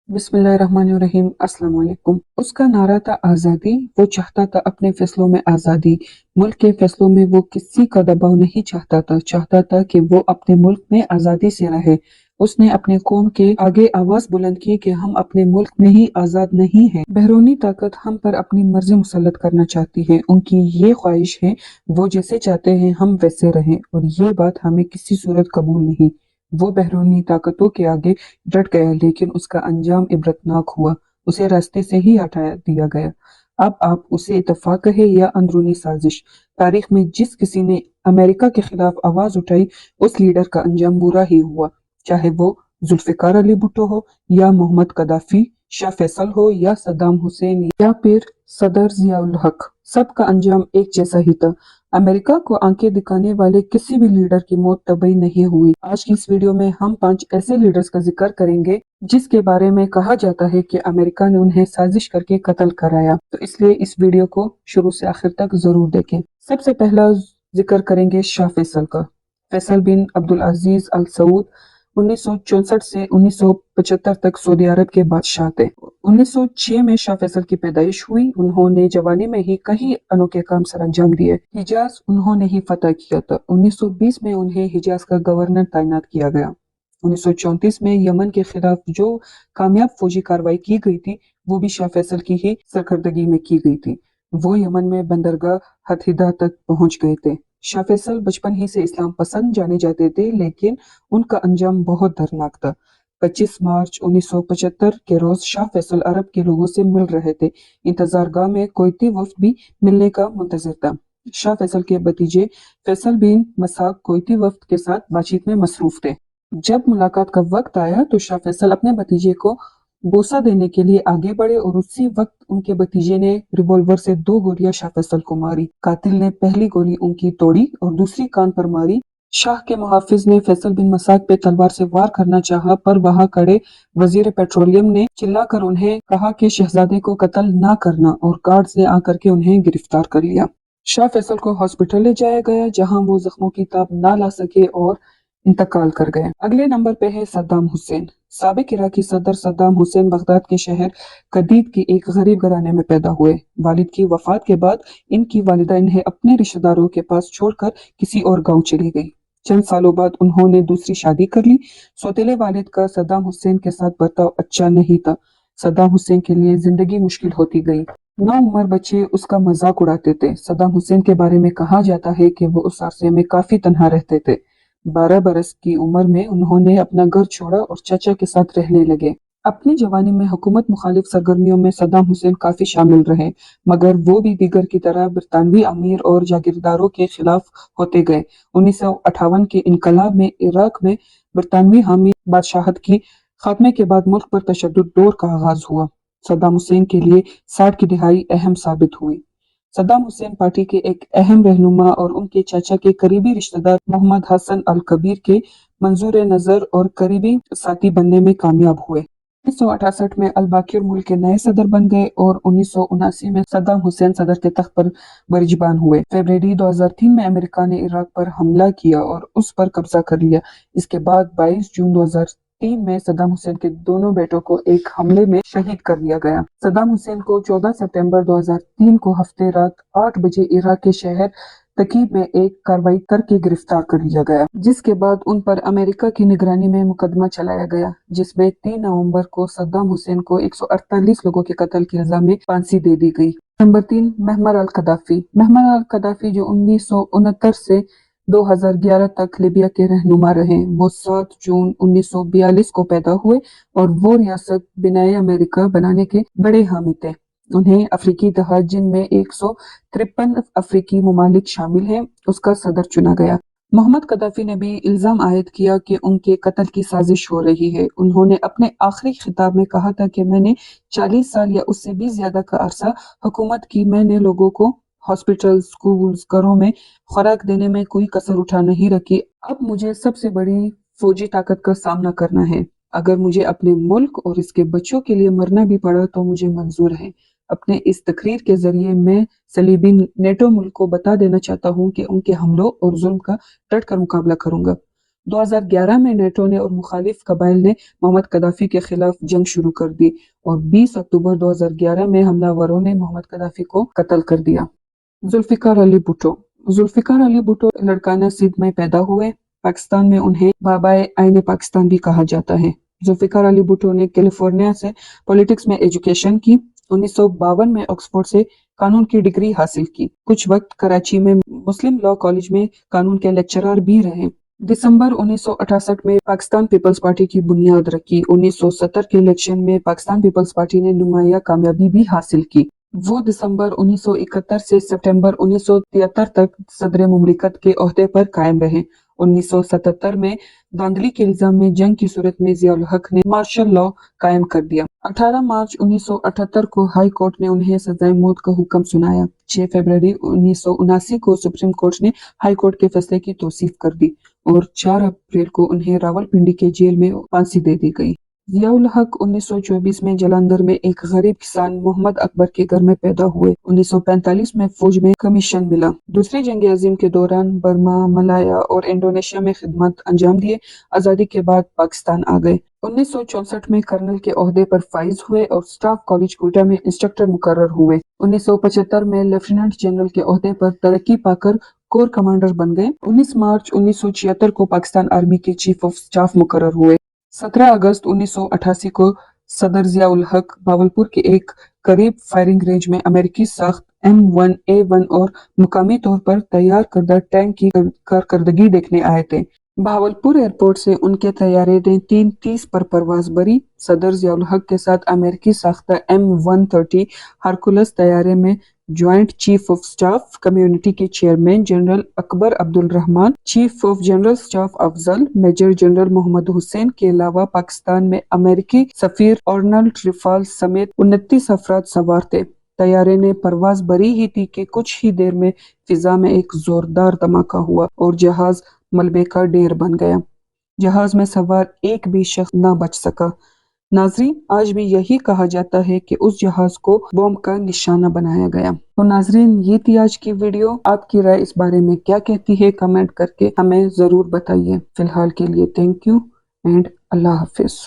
बिस्मिल्लाहिर्रहमानिर्रहीम। अस्सलाम वालेकुम। उसका नारा था आज़ादी। वो चाहता था अपने फैसलों में आज़ादी। मुल्क के फैसलों में वो किसी का दबाव नहीं चाहता था कि वो अपने मुल्क में आज़ादी से रहे। उसने अपने कौम के आगे आवाज बुलंद की कि हम अपने मुल्क में ही आज़ाद नहीं हैं। बैरूनी ताकत हम पर अपनी मर्जी मुसल्लत करना चाहती है। उनकी ये ख्वाहिश है वो जैसे चाहते हैं हम वैसे रहें, और ये बात हमें किसी सूरत कबूल नहीं। वो बैरूनी ताकतों के आगे डट गया, लेकिन उसका अंजाम इबरतनाक हुआ। उसे रास्ते से ही हटा दिया गया। अब आप उसे इत्तेफाक कहे या अंदरूनी साजिश, तारीख में जिस किसी ने अमेरिका के खिलाफ आवाज उठाई उस लीडर का अंजाम बुरा ही हुआ। चाहे वो जुल्फिकार अली भुट्टो हो, या मोहम्मद कदाफी, शाह फैसल हो, या सद्दाम हुसैन, या फिर सदर जियाउल हक, सबका अंजाम एक जैसा ही था। अमेरिका को आंखें दिखाने वाले किसी भी लीडर की मौत तभी नहीं हुई। आज की इस वीडियो में हम 5 ऐसे लीडर्स का जिक्र करेंगे जिसके बारे में कहा जाता है कि अमेरिका ने उन्हें साजिश करके कत्ल कराया, तो इसलिए इस वीडियो को शुरू से आखिर तक जरूर देखें। सबसे पहला जिक्र करेंगे शाह फैसल का। फैसल बिन अब्दुल अजीज अल सऊद 1964 से 1975 तक सऊदी अरब के बादशाह थे। 1906 में शाह फैसल की पैदाइश हुई। उन्होंने जवानी में ही कई अनोखे काम सर अंजाम दिए। हिजाज उन्होंने ही फतह किया था। 1920 में उन्हें हिजाज का गवर्नर तैनात किया गया। 1934 में यमन के खिलाफ जो कामयाब फौजी कार्रवाई की गई थी वो भी शाह फैसल की ही सरकर्दगी में की गई थी। वो यमन में बंदरगाह हथीदा तक पहुंच गए थे। शाह फैसल बचपन ही से इस्लाम पसंद जाने जाते थे, लेकिन उनका अंजाम बहुत दर्दनाक था। 25 मार्च 1975 के रोज शाह फैसल अरब के लोगों से मिल रहे थे। इंतजारगाह में कोयती वफ्द भी मिलने का मुंतजर था। शाह फैसल के भतीजे फैसल बिन मसाक कोयती वफ्द के साथ बातचीत में मसरूफ थे। जब मुलाकात का वक्त आया तो शाह फैसल अपने भतीजे को बोसा देने के लिए आगे बढ़े, और उसी वक्त उनके भतीजे ने रिवॉल्वर से 2 गोलियां शाह फैसल को मारी। कातिल ने पहली गोली उनकी तोड़ी और दूसरी कान पर मारी। शाह के मुहाफिज ने फैसल बिन मसाक पे तलवार से वार करना चाहा, पर वहां खड़े वजीर पेट्रोलियम ने चिल्लाकर उन्हें कहा कि शहजादे को कत्ल ना करना, और गार्ड्स ने आकर के उन्हें गिरफ्तार कर लिया। शाह फैसल को हॉस्पिटल ले जाया गया, जहां वो जख्मों की ताब ना ला सके और इंतकाल कर गए। अगले नंबर पे है सद्दाम हुसैन। साबिक इराकी सदर सद्दाम हुसैन बगदाद के शहर कदीद के एक गरीब घराने में पैदा हुए। वालिद की वफात के बाद इनकी वालिदा इन्हें अपने रिश्तेदारों के पास छोड़कर किसी और गांव चली गई। चंद सालों बाद उन्होंने दूसरी शादी कर ली। सौतेले वालिद का सद्दाम हुसैन के साथ बर्ताव अच्छा नहीं था। सद्दाम हुसैन के लिए जिंदगी मुश्किल होती गई। नौउम्र बच्चे उसका मजाक उड़ाते थे। सद्दाम हुसैन के बारे में कहा जाता है कि वो उस अरसे में काफी तन्हा रहते थे। 12 बरस की उम्र में उन्होंने अपना घर छोड़ा और चाचा के साथ रहने लगे। अपनी जवानी में हुकूमत मुखालिफ सरगर्मियों में सद्दाम हुसैन काफी शामिल रहे, मगर वो भी दीगर की तरह बरतानवी अमीर और जागीरदारों के खिलाफ होते गए। 1958 के इनकलाब में इराक में बरतानवी हामी बादशाहत की खात्मे के बाद मुल्क पर तशद्दुद दौर का आगाज हुआ। सद्दाम हुसैन के लिए 60 की दिहाई अहम साबित हुई। सद्दाम हुसैन पार्टी के एक अहम रहनुमा और उनके चाचा के करीबी रिश्तेदार मोहम्मद हसन अल कबीर के मंजूर नजर और करीबी साथी बनने में कामयाब हुए। 1968 में अल बाकिर मुल्क के नए सदर बन गए और 1979 में सद्दाम हुसैन सदर के तख्त पर बरिजबान हुए। फरवरी 2003 में अमेरिका ने इराक पर हमला किया और उस पर कब्जा कर लिया। इसके बाद 22 जून 2003 में सद्दाम हुसैन के दोनों बेटों को एक हमले में शहीद कर दिया गया। सद्दाम हुसैन को 14 सितंबर 2003 को हफ्ते रात 8 बजे इराक के शहर तकीब में एक कार्रवाई करके गिरफ्तार कर लिया गया, जिसके बाद उन पर अमेरिका की निगरानी में मुकदमा चलाया गया, जिसमें 3 नवंबर को सद्दाम हुसैन को 148 लोगों के कत्ल के इल्जाम में फांसी दे दी गई। नंबर 3, महमर अल कदाफी। महमर अल कदाफी जो 1969 से 2011 तक लिबिया के रहनुमा रहे। वो 7 जून 1942 को पैदा हुए और वो रियासत बिनाए अमेरिका बनाने के बड़े हामी थे। उन्हें अफ्रीकी इत्तेहाद, जिनमें 153 अफ्रीकी ममालिक शामिल हैं, उसका सदर चुना गया। मोहम्मद कदाफी ने भी इल्जाम आयद किया कि उनके कत्ल की साजिश हो रही है। उन्होंने अपने आखिरी खिताब में कहा था कि मैंने 40 साल या उससे भी ज्यादा का अरसा हुकूमत की। मैंने लोगों को हॉस्पिटल, स्कूल्स, घरों में खुराक देने में कोई कसर उठा नहीं रखी। अब मुझे सबसे बड़ी फौजी ताकत का सामना करना है। अगर मुझे अपने मुल्क और इसके बच्चों के लिए मरना भी पड़ा तो मुझे मंजूर है। अपने इस तकरीर के जरिए मैं सलीबी नेटो मुल्क को बता देना चाहता हूं कि उनके हमलों और जुल्म का डट कर मुकाबला करूंगा। 2011 में नेटो ने और मुखालिफ कबाइल ने मोहम्मद कदाफी के खिलाफ जंग शुरू कर दी और 20 अक्टूबर 2011 में हमलावरों ने मोहम्मद कदाफी को कत्ल कर दिया। जुल्फिकार अली भुट्टो। जुल्फिकार अली भुट्टो लड़काना सिंध में पैदा हुए। पाकिस्तान में उन्हें बाबाए आईने पाकिस्तान भी कहा जाता है। जुल्फिकार अली भुट्टो ने कैलिफोर्निया से पॉलिटिक्स में एजुकेशन की। 1952 में ऑक्सफोर्ड से कानून की डिग्री हासिल की। कुछ वक्त कराची में मुस्लिम लॉ कॉलेज में कानून के लेक्चरर भी रहे। दिसंबर 1968 में पाकिस्तान पीपल्स पार्टी की बुनियाद रखी। 1970 के इलेक्शन में पाकिस्तान पीपल्स पार्टी ने नुमाया कामयाबी भी हासिल की। वो दिसंबर 1971 से सितंबर 1973 तक सदर मुमलिकत के ओहदे पर कायम रहे। 1977 में धांधली के इल्जाम में जंग की सूरत में जियाउल हक ने मार्शल लॉ कायम कर दिया। 18 मार्च 1978 को हाई कोर्ट ने उन्हें सजाए मौत का हुक्म सुनाया। 6 फरवरी 1979 को सुप्रीम कोर्ट ने हाई कोर्ट के फैसले की तौसीफ कर दी और 4 अप्रैल को उन्हें रावलपिंडी के जेल में फांसी दे दी गई। जियाउल हक 1924 में जालंधर में एक गरीब किसान मोहम्मद अकबर के घर में पैदा हुए। 1945 में फौज में कमीशन मिला। दूसरी जंग अजीम के दौरान बर्मा, मलाया और इंडोनेशिया में खिदमत अंजाम दिए। आजादी के बाद पाकिस्तान आ गए। 1964 में कर्नल के ओहदे पर फाइज हुए और स्टाफ कॉलेज कोटा में इंस्ट्रक्टर मुकर्रर हुए। 1975 में लेफ्टिनेंट जनरल के ओहदे पर तरक्की पाकर कोर कमांडर बन गए। 19 मार्च 1976 को पाकिस्तान आर्मी के चीफ ऑफ स्टाफ मुकर्रर हुए। 17 अगस्त 1988 को सदर जियाउल हक भावलपुर के एक करीब फायरिंग रेंज में अमेरिकी साख्त M1A1 और मुकामी तौर पर तैयार करदा टैंक की कारकर्दगी देखने आए थे। भावलपुर एयरपोर्ट से उनके तैयारे ने 3:30 पर परवाज भरी। सदर जियाउल हक के साथ अमेरिकी साख्ता M130 हरकुलस तैयारे में joint chief of staff committee के chairman general Akbar Abdul Rehman, chief of general staff Afzal, major general Mohammad Hussain के अलावा पाकिस्तान में अमेरिकी सफीर अर्नल्ड रिफाल समेत 29 अफराद सवार थे। तैयारे ने परवाज भरी ही थी कि कुछ ही देर में फिजा में एक जोरदार धमाका हुआ और जहाज मलबे का ढेर बन गया। जहाज में सवार एक भी शख्स न बच सका। नाजरीन, आज भी यही कहा जाता है कि उस जहाज को बॉम्ब का निशाना बनाया गया। तो नाजरीन, ये थी आज की वीडियो। आपकी राय इस बारे में क्या कहती है कमेंट करके हमें जरूर बताइए। फिलहाल के लिए thank you and Allah Hafiz.